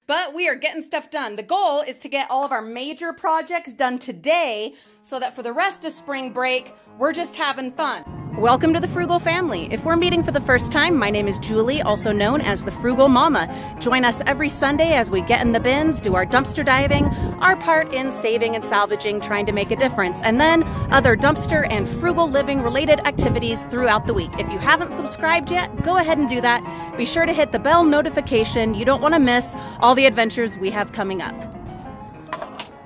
But we are getting stuff done. The goal is to get all of our major projects done today so that for the rest of spring break, we're just having fun. Welcome to the Frugal Family. If we're meeting for the first time, my name is Julie, also known as the Frugal Mama. Join us every Sunday as we get in the bins, do our dumpster diving, our part in saving and salvaging, trying to make a difference, and then other dumpster and frugal living related activities throughout the week. If you haven't subscribed yet, go ahead and do that. Be sure to hit the bell notification. You don't want to miss all the adventures we have coming up.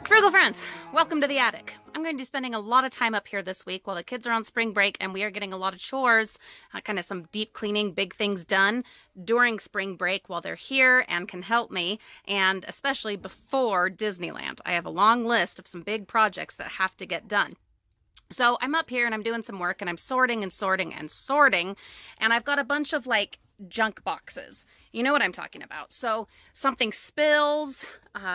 Frugal friends, welcome to the attic. I'm going to be spending a lot of time up here this week while the kids are on spring break and we are getting a lot of chores, kind of some deep cleaning, big things done during spring break while they're here and can help me, and especially before Disneyland. I have a long list of some big projects that have to get done. So I'm up here and I'm doing some work and I'm sorting and sorting and sorting, and I've got a bunch of like junk boxes. You know what I'm talking about. So something spills,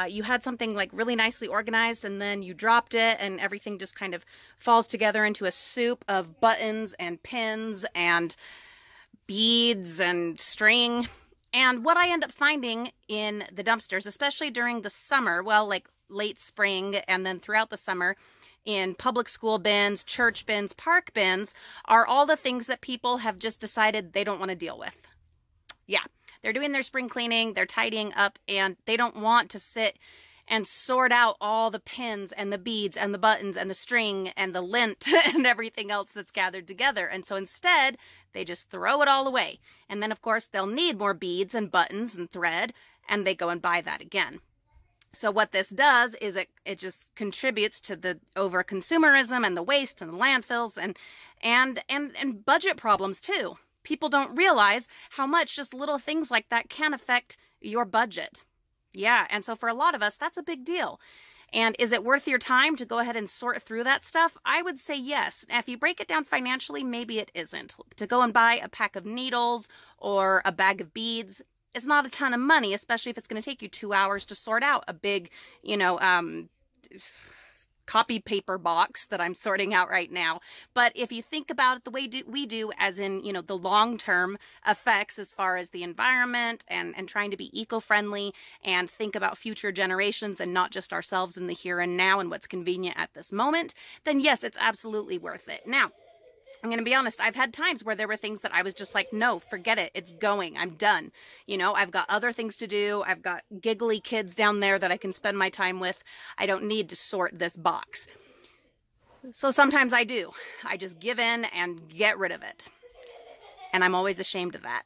you had something like really nicely organized and then you dropped it and everything just kind of falls together into a soup of buttons and pins and beads and string. And what I end up finding in the dumpsters, especially during the summer, well, like late spring and then throughout the summer, in public school bins, church bins, park bins, are all the things that people have just decided they don't want to deal with. Yeah, they're doing their spring cleaning, they're tidying up, and they don't want to sit and sort out all the pins and the beads and the buttons and the string and the lint and everything else that's gathered together. And so instead, they just throw it all away. And then, of course, they'll need more beads and buttons and thread, and they go and buy that again. So what this does is it just contributes to the over-consumerism and the waste and the landfills and budget problems too. People don't realize how much just little things like that can affect your budget. Yeah, and so for a lot of us, that's a big deal. And is it worth your time to go ahead and sort through that stuff? I would say yes. Now, if you break it down financially, maybe it isn't. To go and buy a pack of needles or a bag of beads, it's not a ton of money, especially if it's going to take you 2 hours to sort out a big, copy paper box that I'm sorting out right now. But if you think about it the way we do, as in, the long-term effects as far as the environment and trying to be eco-friendly and think about future generations and not just ourselves in the here and now and what's convenient at this moment, then yes, it's absolutely worth it. Now, I'm going to be honest, I've had times where there were things that I was just like, no, forget it. It's going. I'm done. I've got other things to do. I've got giggly kids down there that I can spend my time with. I don't need to sort this box. So sometimes I do. I just give in and get rid of it. And I'm always ashamed of that.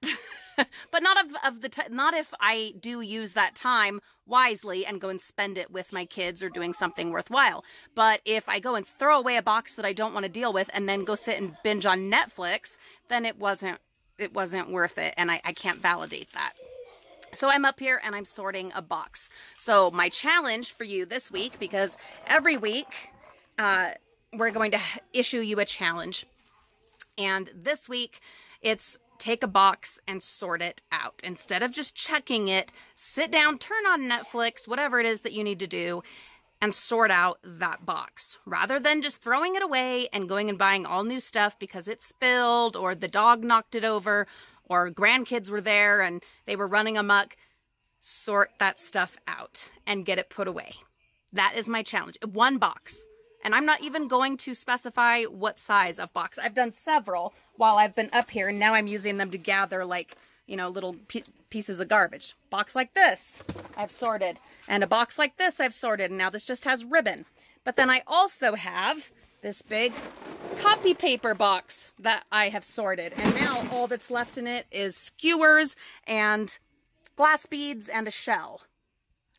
But not if I do use that time wisely and go and spend it with my kids or doing something worthwhile. But if I go and throw away a box that I don't want to deal with and then go sit and binge on Netflix, then it wasn't worth it, and I can't validate that. So I'm up here and I'm sorting a box. So my challenge for you this week, because every week we're going to issue you a challenge, and this week it's take a box and sort it out. Instead of just checking it, sit down, turn on Netflix, whatever it is that you need to do, and sort out that box. Rather than just throwing it away and going and buying all new stuff because it spilled or the dog knocked it over or grandkids were there and they were running amok, sort that stuff out and get it put away. That is my challenge. One box. And I'm not even going to specify what size of box. I've done several while I've been up here, and now I'm using them to gather like, little pieces of garbage. Box like this, I've sorted. And a box like this, I've sorted. And now this just has ribbon. But then I also have this big copy paper box that I have sorted. And now all that's left in it is skewers and glass beads and a shell.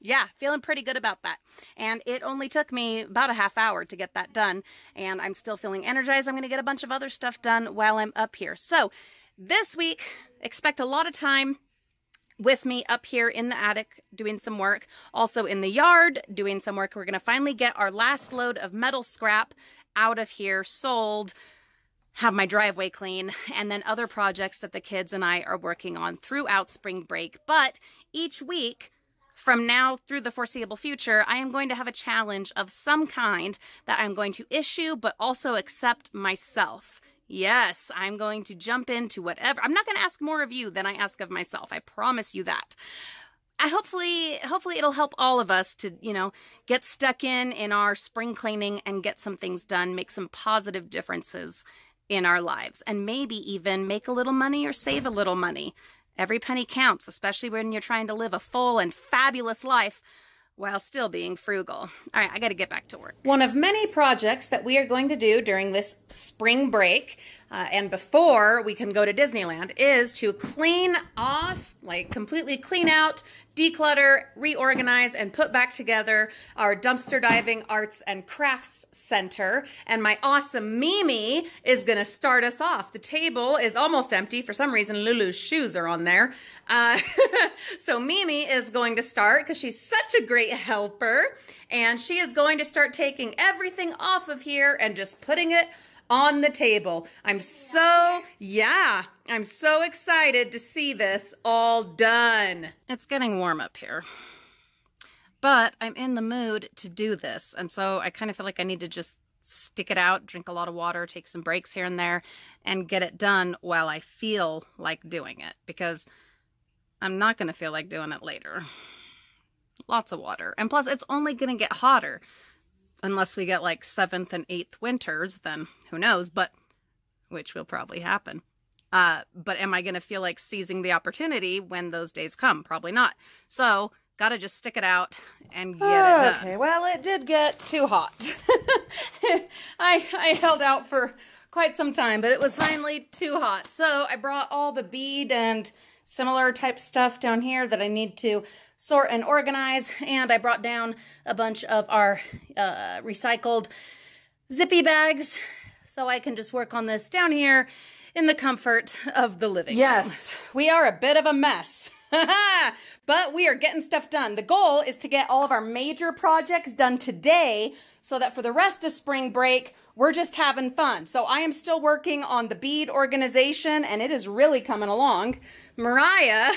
Yeah, feeling pretty good about that. And it only took me about a half hour to get that done. And I'm still feeling energized. I'm going to get a bunch of other stuff done while I'm up here. So this week, expect a lot of time with me up here in the attic doing some work. Also in the yard doing some work. We're going to finally get our last load of metal scrap out of here, sold, have my driveway clean, and then other projects that the kids and I are working on throughout spring break. But each week, from now through the foreseeable future, I am going to have a challenge of some kind that I'm going to issue, but also accept myself. Yes, I'm going to jump into whatever. I'm not going to ask more of you than I ask of myself. I promise you that. hopefully it'll help all of us to, you know, get stuck in our spring cleaning and get some things done, make some positive differences in our lives, and maybe even make a little money or save a little money. Every penny counts, especially when you're trying to live a full and fabulous life while still being frugal. All right, I got to get back to work. One of many projects that we are going to do during this spring break and before we can go to Disneyland is to clean off, like completely clean out, declutter, reorganize, and put back together our dumpster diving arts and crafts center. And my awesome Mimi is gonna start us off. The table is almost empty. For some reason, Lulu's shoes are on there. So Mimi is going to start because she's such a great helper. And she is going to start taking everything off of here and just putting it on the table. I'm so excited to see this all done. It's getting warm up here, but I'm in the mood to do this. And so I kind of feel like I need to just stick it out, drink a lot of water, take some breaks here and there, and get it done while I feel like doing it, because I'm not going to feel like doing it later. Lots of water. And plus, it's only going to get hotter. Unless we get like 7th and 8th winters, then who knows, but which will probably happen. But am I going to feel like seizing the opportunity when those days come? Probably not. So, gotta just stick it out and get it done. Okay, well, it did get too hot. I held out for quite some time, but it was finally too hot. So, I brought all the bead and similar type stuff down here that I need to sort and organize, and I brought down a bunch of our recycled zippy bags so I can just work on this down here in the comfort of the living room. Yes, we are a bit of a mess, but we are getting stuff done. The goal is to get all of our major projects done today so that for the rest of spring break, we're just having fun. So I am still working on the bead organization, and it is really coming along. Mariah,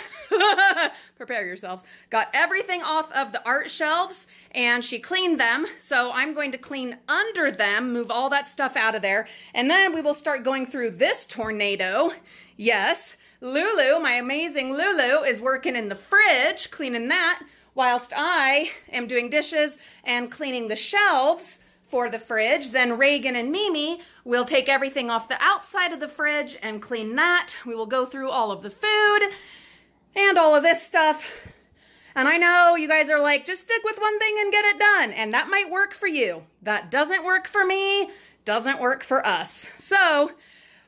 prepare yourselves, got everything off of the art shelves, and she cleaned them. So I'm going to clean under them, move all that stuff out of there, and then we will start going through this tornado. Yes, Lulu, my amazing Lulu, is working in the fridge, cleaning that, whilst I am doing dishes and cleaning the shelves for the fridge. Then Reagan and Mimi will take everything off the outside of the fridge and clean that. We will go through all of the food and all of this stuff. And I know you guys are like, just stick with one thing and get it done. And that might work for you. That doesn't work for me, doesn't work for us. So,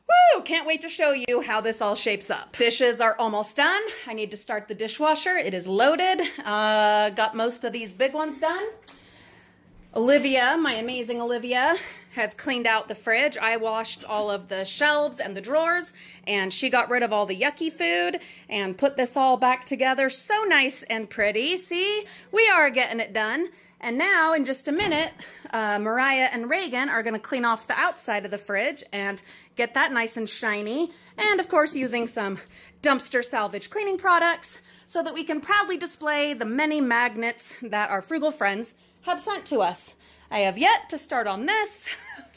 woo, can't wait to show you how this all shapes up. Dishes are almost done. I need to start the dishwasher. It is loaded. Got most of these big ones done. Olivia, my amazing Olivia, has cleaned out the fridge. I washed all of the shelves and the drawers, and she got rid of all the yucky food and put this all back together. So nice and pretty. See, we are getting it done. And now, in just a minute, Mariah and Reagan are going to clean off the outside of the fridge and get that nice and shiny. And, of course, using some dumpster salvage cleaning products so that we can proudly display the many magnets that our frugal friends have sent to us. I have yet to start on this,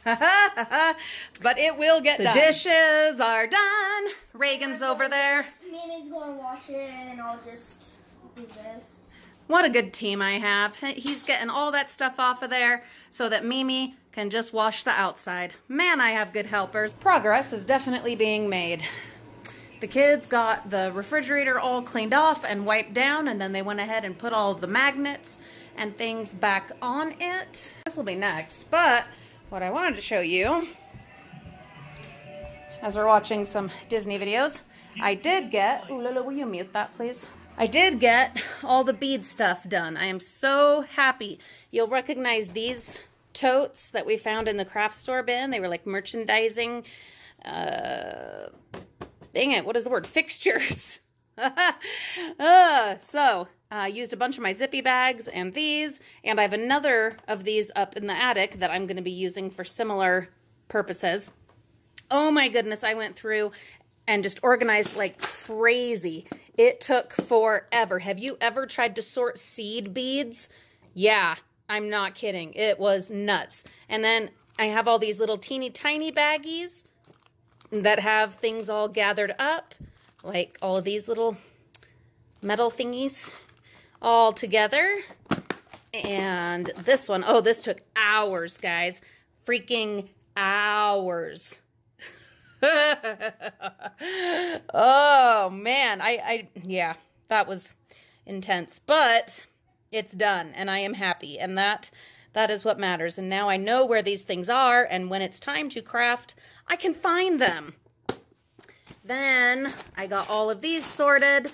but it will get done. The dishes are done. Reagan's over there. Mimi's going to wash it, and I'll just do this. What a good team I have. He's getting all that stuff off of there so that Mimi can just wash the outside. Man, I have good helpers. Progress is definitely being made. The kids got the refrigerator all cleaned off and wiped down, and then they went ahead and put all of the magnets and things back on it. This will be next, but what I wanted to show you, as we're watching some Disney videos, I did get, ooh, Lulu, will you mute that, please? I did get all the bead stuff done. I am so happy. You'll recognize these totes that we found in the craft store bin. They were like merchandising, dang it, what is the word? Fixtures. Used a bunch of my zippy bags and these, and I have another of these up in the attic that I'm going to be using for similar purposes. Oh my goodness, I went through and just organized like crazy. It took forever. Have you ever tried to sort seed beads? Yeah, I'm not kidding. It was nuts. And then I have all these little teeny tiny baggies that have things all gathered up, like all of these little metal thingies. all together. And this one, oh, this took hours, guys. Freaking hours. Oh, man. Yeah, that was intense. But it's done, and I am happy. And that is what matters. And now I know where these things are, and when it's time to craft, I can find them. Then I got all of these sorted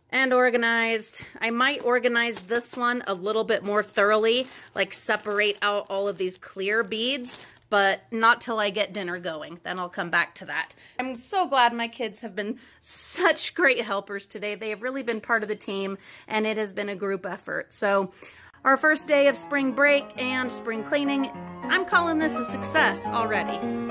and organized. I might organize this one a little bit more thoroughly, like separate out all of these clear beads, but not till I get dinner going. Then I'll come back to that. I'm so glad my kids have been such great helpers today. They have really been part of the team, and it has been a group effort. So our first day of spring break and spring cleaning, I'm calling this a success already.